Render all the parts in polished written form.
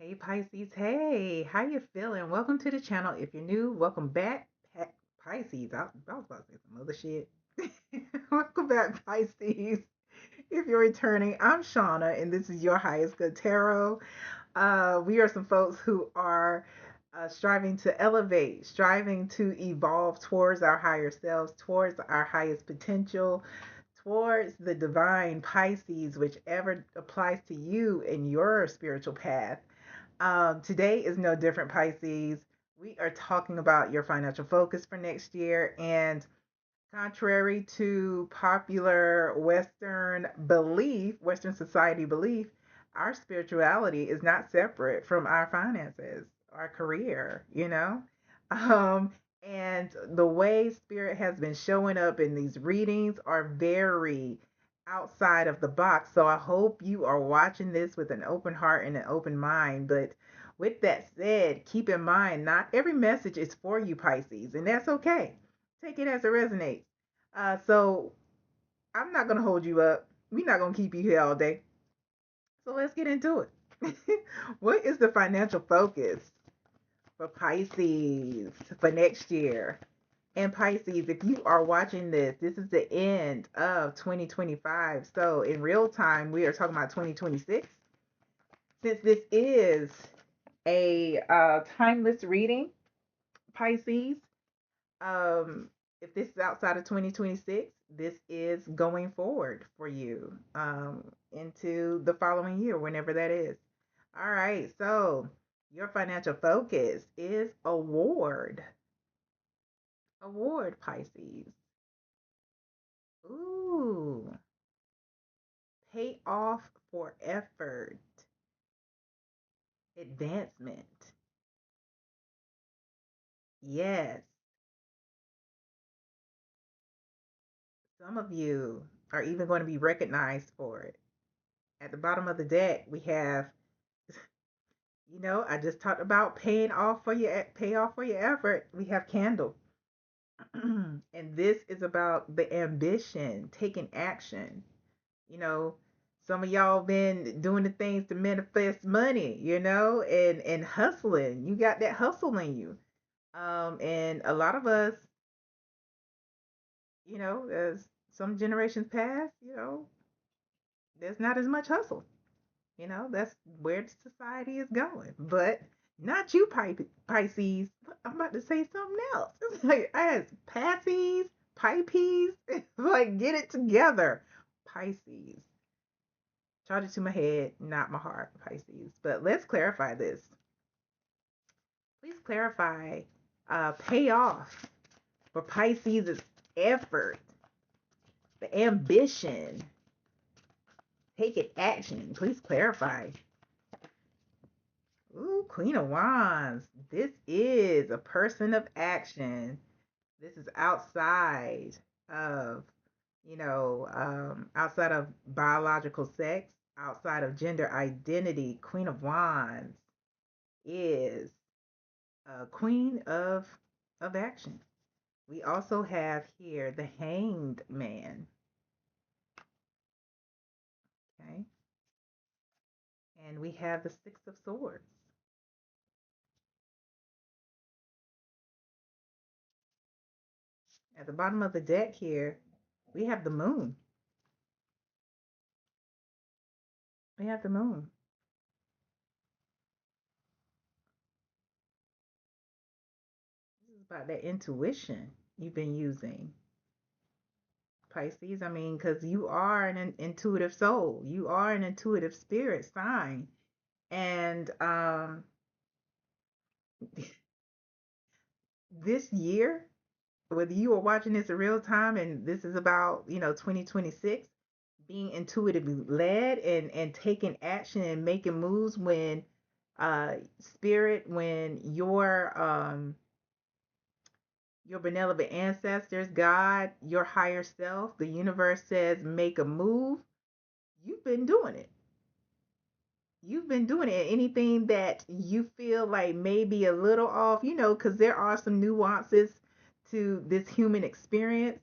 Hey Pisces, hey, how you feeling? Welcome to the channel. If you're new, welcome back. Pisces, I was about to say some other shit. Welcome back, Pisces. If you're returning, I'm Shauna, and this is your highest good tarot. We are some folks who are striving to elevate, striving to evolve towards our higher selves, towards our highest potential, towards the divine Pisces, whichever applies to you in your spiritual path. Today is no different, Pisces. We are talking about your financial focus for next year. And contrary to popular Western belief, Western society belief, our spirituality is not separate from our finances, our career, you know? Um, and the way spirit has been showing up in these readings are very outside of the box. So I hope you are watching this with an open heart and an open mind. But with that said, keep in mind, not every message is for you, Pisces, and that's okay. Take it as it resonates. So I'm not gonna hold you up. We're not gonna keep you here all day. So let's get into it. What is the financial focus for Pisces for next year? And Pisces, if you are watching this, this is the end of 2025. So in real time, we are talking about 2026. Since this is a timeless reading, Pisces, um, if this is outside of 2026, this is going forward for you into the following year, whenever that is. All right, so your financial focus is award. Award, Pisces. Ooh, pay off for effort, advancement. Yes, some of you are even going to be recognized for it. At the bottom of the deck, we have, I just talked about pay off for your effort. We have candle. And this is about the ambition, taking action. You know, some of y'all been doing the things to manifest money, and hustling. You got that hustle in you. And a lot of us, as some generations past, there's not as much hustle. That's where society is going. But not you, Pisces. I'm about to say something else. It's like, as Pisces, Pisces, like, get it together. Pisces. Charge it to my head, not my heart, Pisces. But let's clarify this. Please clarify pay off for Pisces' effort, the ambition, taking action. Please clarify. Ooh, Queen of Wands. This is a person of action. This is outside of, outside of biological sex, outside of gender identity. Queen of Wands is a queen of action. We also have here the Hanged Man. Okay, and we have the Six of Swords. At the bottom of the deck here, we have the Moon. We have the Moon. This is about that intuition you've been using, Pisces. I mean, because you are an intuitive soul, you are an intuitive spirit sign. And this year, whether you are watching this in real time and this is about, 2026, being intuitively led and taking action and making moves when spirit, when your benevolent ancestors, God, your higher self, the universe says make a move, you've been doing it. You've been doing it. Anything that you feel like maybe a little off, because there are some nuances to this human experience,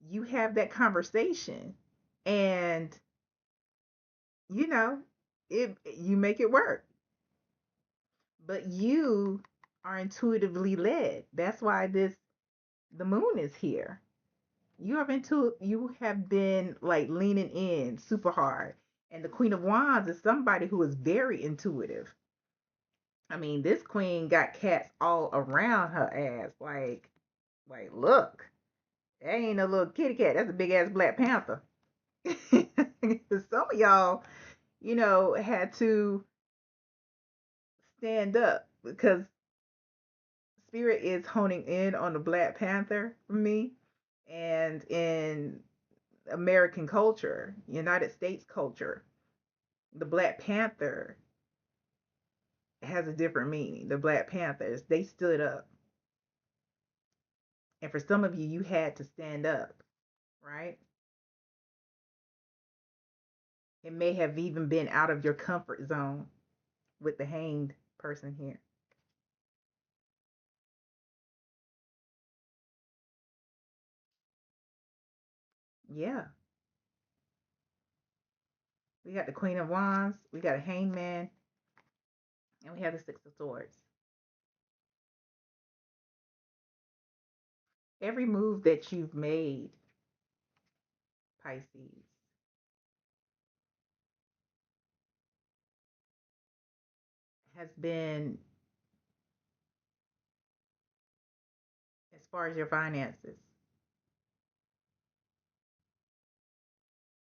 you have that conversation, and you know you make it work. But you are intuitively led. That's why the moon is here. You have been like leaning in super hard. And the Queen of Wands is somebody who is very intuitive. I mean, this queen got cats all around her ass. Look, that ain't a little kitty cat. That's a big ass Black Panther. Some of y'all, had to stand up because Spirit is honing in on the Black Panther for me. And in American culture, United States culture, the Black Panther has a different meaning. The Black Panthers, they stood up. And for some of you, you had to stand up, right? It may have even been out of your comfort zone with the hanged person here. Yeah. We got the Queen of Wands, we got a hanged man, and we have the Six of Swords. Every move that you've made, Pisces, has been, as far as your finances,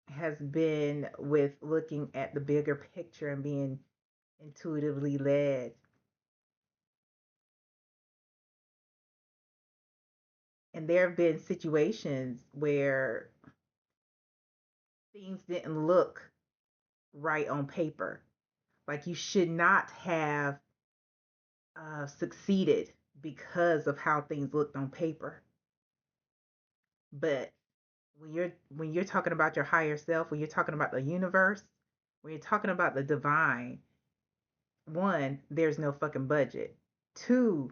has been with looking at the bigger picture and being intuitively led. And there have been situations where things didn't look right on paper. Like you should not have succeeded because of how things looked on paper. But when you're talking about your higher self, when you're talking about the universe, when you're talking about the divine, one, there's no fucking budget. Two,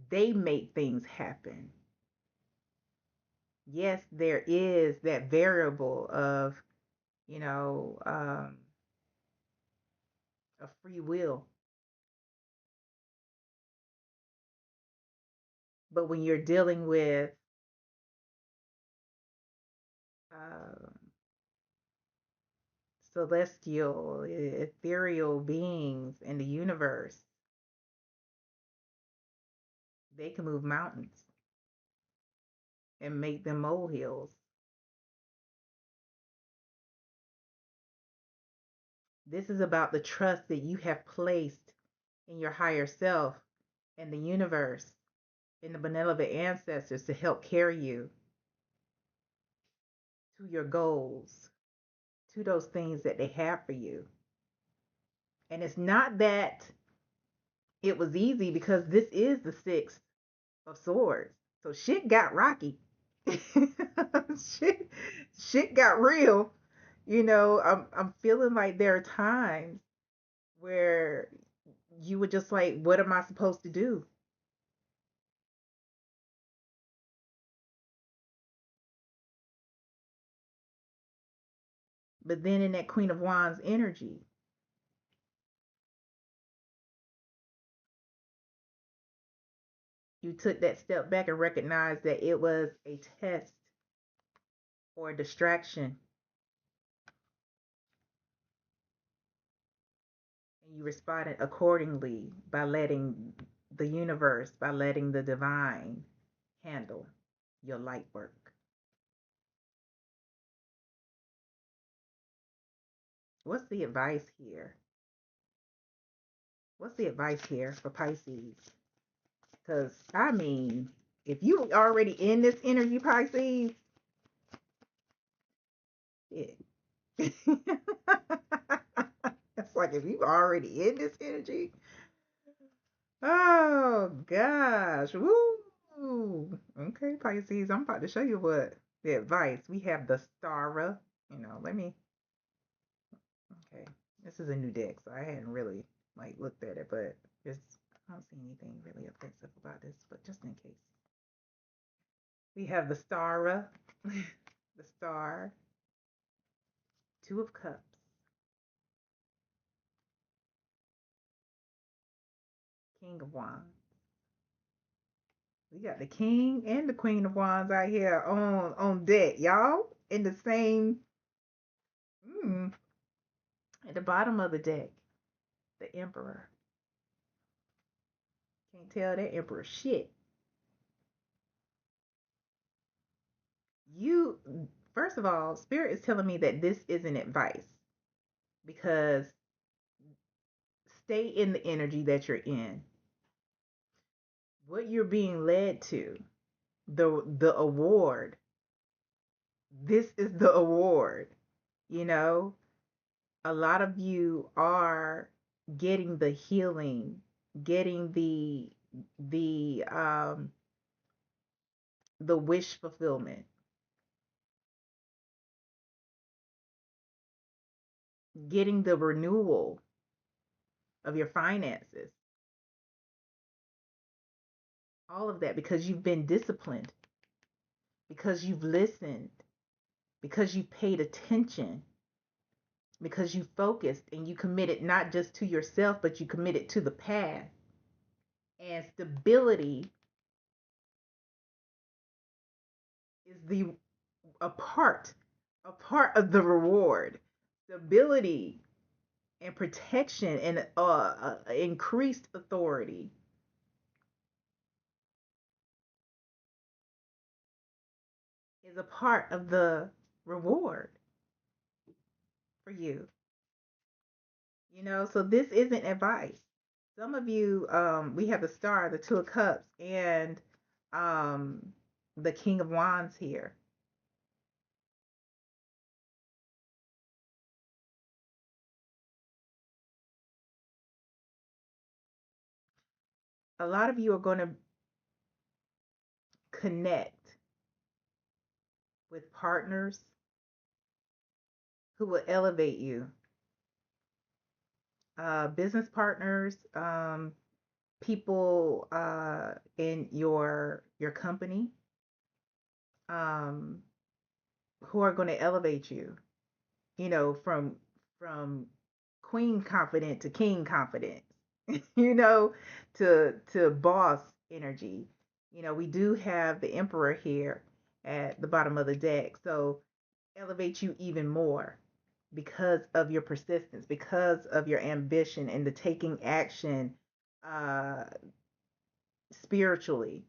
they make things happen. Yes, there is that variable of, you know, um, of free will. But when you're dealing with uh, celestial, ethereal beings in the universe, they can move mountains and make them molehills. This is about the trust that you have placed in your higher self, in the universe, in the benevolent ancestors to help carry you to your goals, to those things that they have for you. And it's not that it was easy because this is the Six of Swords. So shit got rocky. shit, shit got real. I'm feeling like there are times where you were just like, what am I supposed to do? But then in that Queen of Wands energy, you took that step back and recognized that it was a test or a distraction. And you responded accordingly by letting the universe, by letting the divine handle your light work. What's the advice here? What's the advice here for Pisces? Because, I mean, if you already in this energy, Pisces, it. It's like if you already in this energy, oh gosh, woo. Okay, Pisces, I'm about to show you what the advice. We have the Stara. Let me. Okay, this is a new deck, so I hadn't really like looked at it, but just I don't see anything really offensive about this, but just in case. We have the Stara, the Star, Two of Cups, King of Wands. We got the King and the Queen of Wands out here on deck, y'all. In the same mm, at the bottom of the deck, the Emperor. Can't tell that Emperor shit. You first of all, Spirit is telling me that this isn't advice because stay in the energy that you're in. What you're being led to, the award. This is the award. You know, a lot of you are getting the healing, getting the the wish fulfillment, getting the renewal of your finances. All of that because you've been disciplined, because you've listened, because you paid attention, because you focused and you committed not just to yourself, but you committed to the path. And stability is the a part of the reward. Stability and protection and increased authority is a part of the reward for you. You know, so this isn't advice. Some of you, we have the Star, the Two of Cups, and um, the King of Wands here. A lot of you are going to connect with partners who will elevate you. Business partners, people in your company, um, who are going to elevate you. You know, from queen confident to king confident. You know, to boss energy. You know, we do have the Emperor here at the bottom of the deck, so elevate you even more because of your persistence, because of your ambition and the taking action uh, spiritually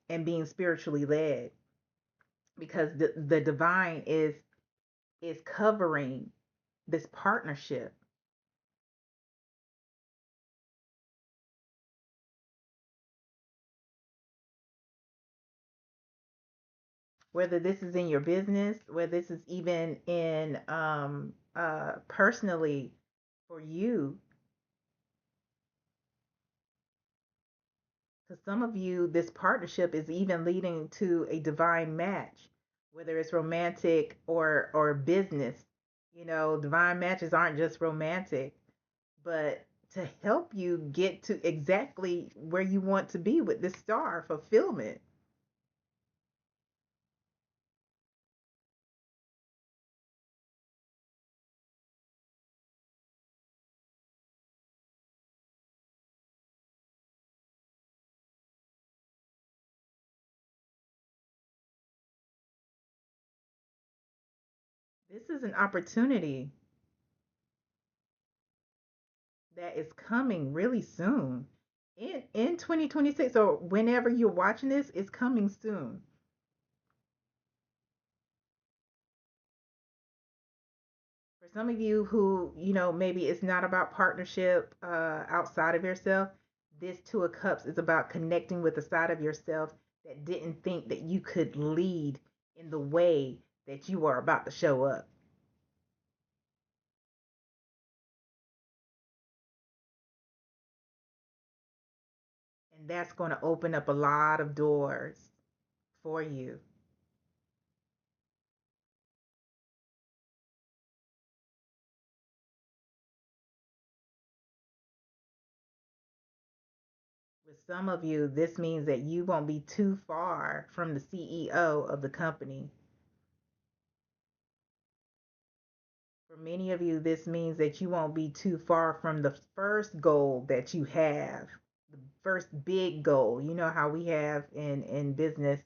and being spiritually led. Because the divine is covering this partnership, whether this is in your business, whether this is even in personally for you. Because some of you, this partnership is even leading to a divine match, whether it's romantic or business. You know, divine matches aren't just romantic, but to help you get to exactly where you want to be with this star fulfillment. This is an opportunity that is coming really soon. In 2026 or whenever you're watching this, it's coming soon. For some of you who, you know, maybe it's not about partnership outside of yourself, this Two of Cups is about connecting with the side of yourself that didn't think that you could lead in the way that you are about to show up. And that's going to open up a lot of doors for you. With some of you, this means that you won't be too far from the CEO of the company. For many of you, this means that you won't be too far from the first goal that you have, first big goal. You know how we have in business,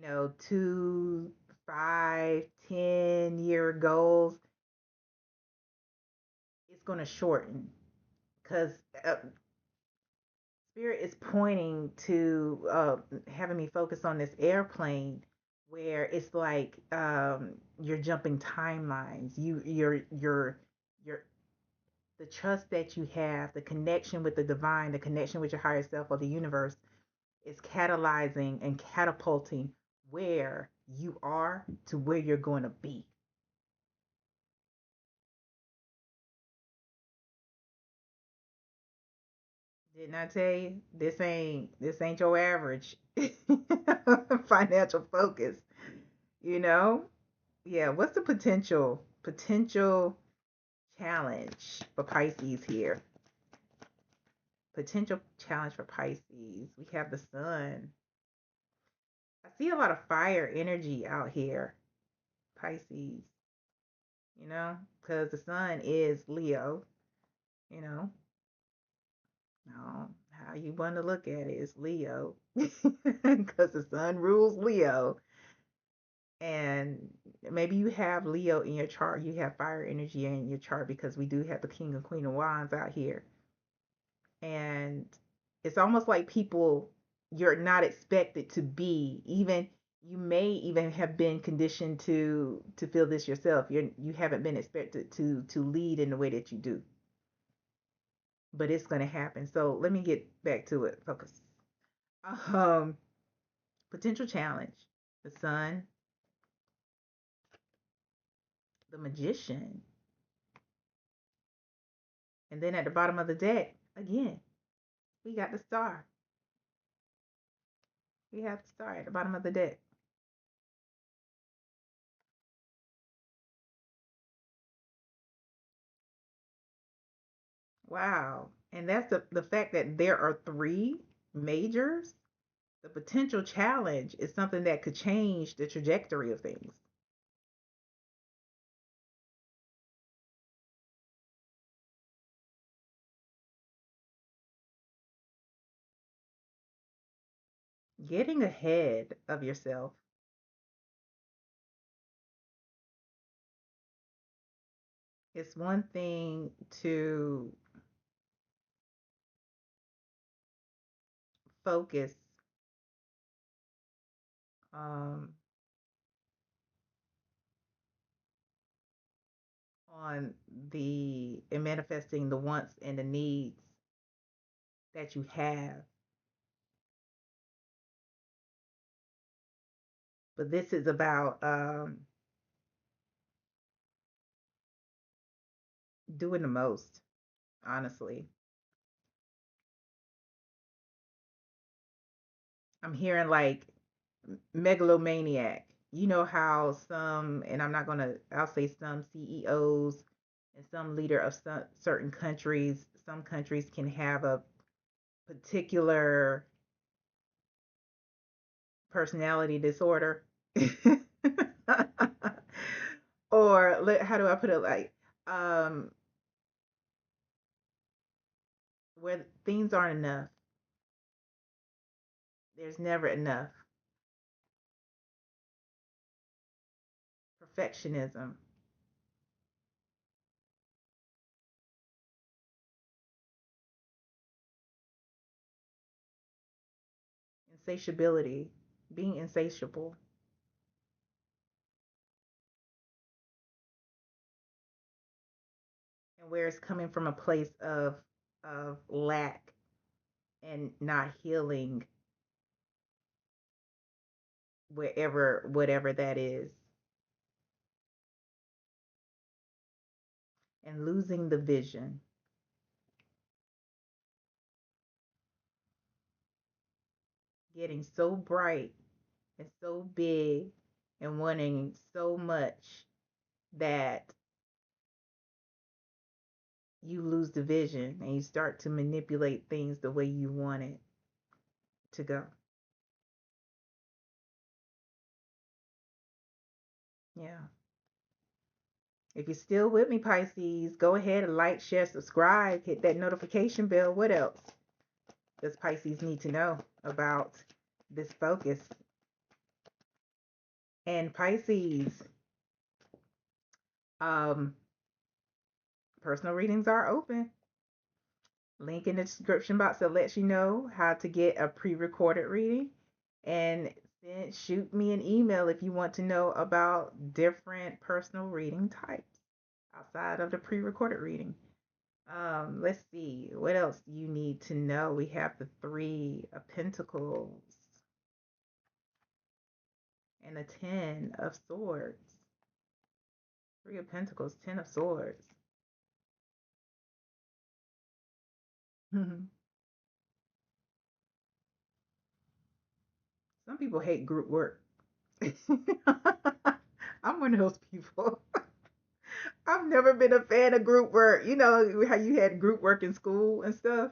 2, 5, 10 year goals. It's going to shorten because Spirit is pointing to having me focus on this airplane where it's like you're jumping timelines. You're the trust that you have, the connection with the divine, the connection with your higher self or the universe is catalyzing and catapulting where you are to where you're going to be. Didn't I tell you this ain't your average financial focus, you know? Yeah, what's the potential challenge for Pisces here? Potential challenge for Pisces. We have the sun. I see a lot of fire energy out here, Pisces, because the sun is Leo, you know. No, how you want to look at it is Leo, because the sun rules Leo. And maybe you have Leo in your chart, you have fire energy in your chart because we do have the King and Queen of Wands out here. And it's almost like people you're not expected to be, even you may even have been conditioned to feel this yourself. You haven't been expected to lead in the way that you do. But it's going to happen. So let me get back to it. Focus. Um Potential challenge. The sun, the magician, and then at the bottom of the deck, again, we got the star. We have the star at the bottom of the deck. Wow. And that's the fact that there are three majors. The potential challenge is something that could change the trajectory of things. Getting ahead of yourself. It's one thing to focus um, on the and manifesting the wants and the needs that you have. But this is about doing the most, honestly. I'm hearing like megalomaniac. You know how some, and I'll say some CEOs and some leader of some certain countries, some countries can have a particular personality disorder. Or how do I put it, like um where things aren't enough. There's never enough. Perfectionism, insatiability, being insatiable, and where it's coming from a place of lack and not healing wherever whatever that is, and losing the vision, getting so bright and so big and wanting so much that you lose the vision and you start to manipulate things the way you want it to go. Yeah. If you're still with me, Pisces, go ahead and like, share, subscribe, hit that notification bell. What else? does Pisces need to know about this focus? And Pisces, um, personal readings are open. Link in the description box that lets you know how to get a pre-recorded reading. And then shoot me an email if you want to know about different personal reading types outside of the pre-recorded reading. Let's see, what else do you need to know? We have the Three of Pentacles and the Ten of Swords. Three of Pentacles, Ten of Swords. Some people hate group work. I'm one of those people. I've never been a fan of group work. You know how you had group work in school and stuff?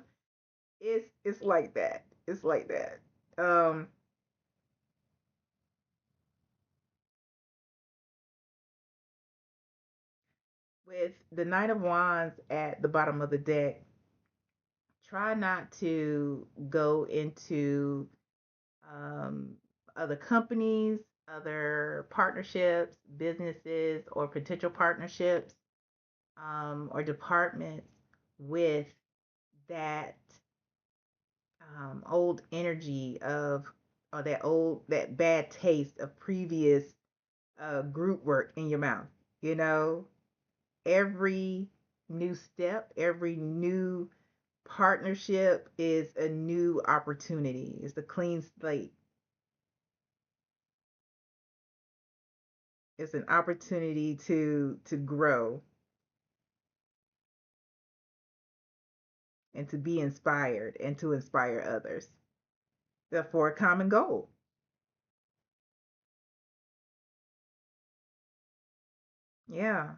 It's like that. It's like that. Um, with the Knight of Wands at the bottom of the deck, try not to go into um, other companies, other partnerships, businesses, or potential partnerships, or departments with that old energy of, or that bad taste of previous group work in your mouth. You know, every new step, every new partnership is a new opportunity. It's a clean slate. It's an opportunity to grow and to be inspired and to inspire others. For a common goal. Yeah.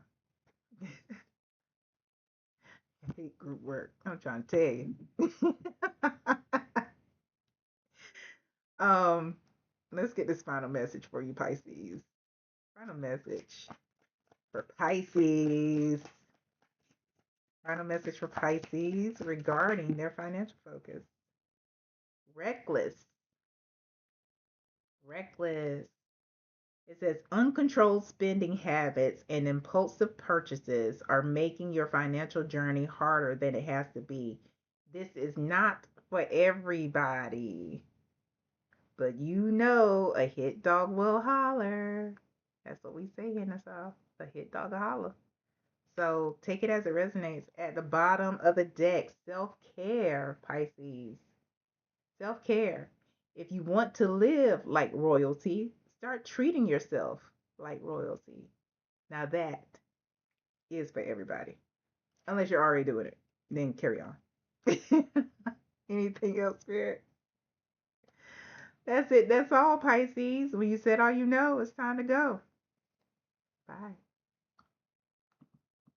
I hate group work. I'm trying to tell you. um, let's get this final message for you, Pisces. Final message for Pisces. Final message for Pisces regarding their financial focus. Reckless. Reckless. It says uncontrolled spending habits and impulsive purchases are making your financial journey harder than it has to be. This is not for everybody, but you know a hit dog will holler. That's what we say in the South. A hit dog will holler. So take it as it resonates. At the bottom of the deck, self care, Pisces. Self care. If you want to live like royalty, start treating yourself like royalty. Now that is for everybody. Unless you're already doing it, then carry on. Anything else, Spirit? That's it. That's all, Pisces. When you said all you know, it's time to go. Bye.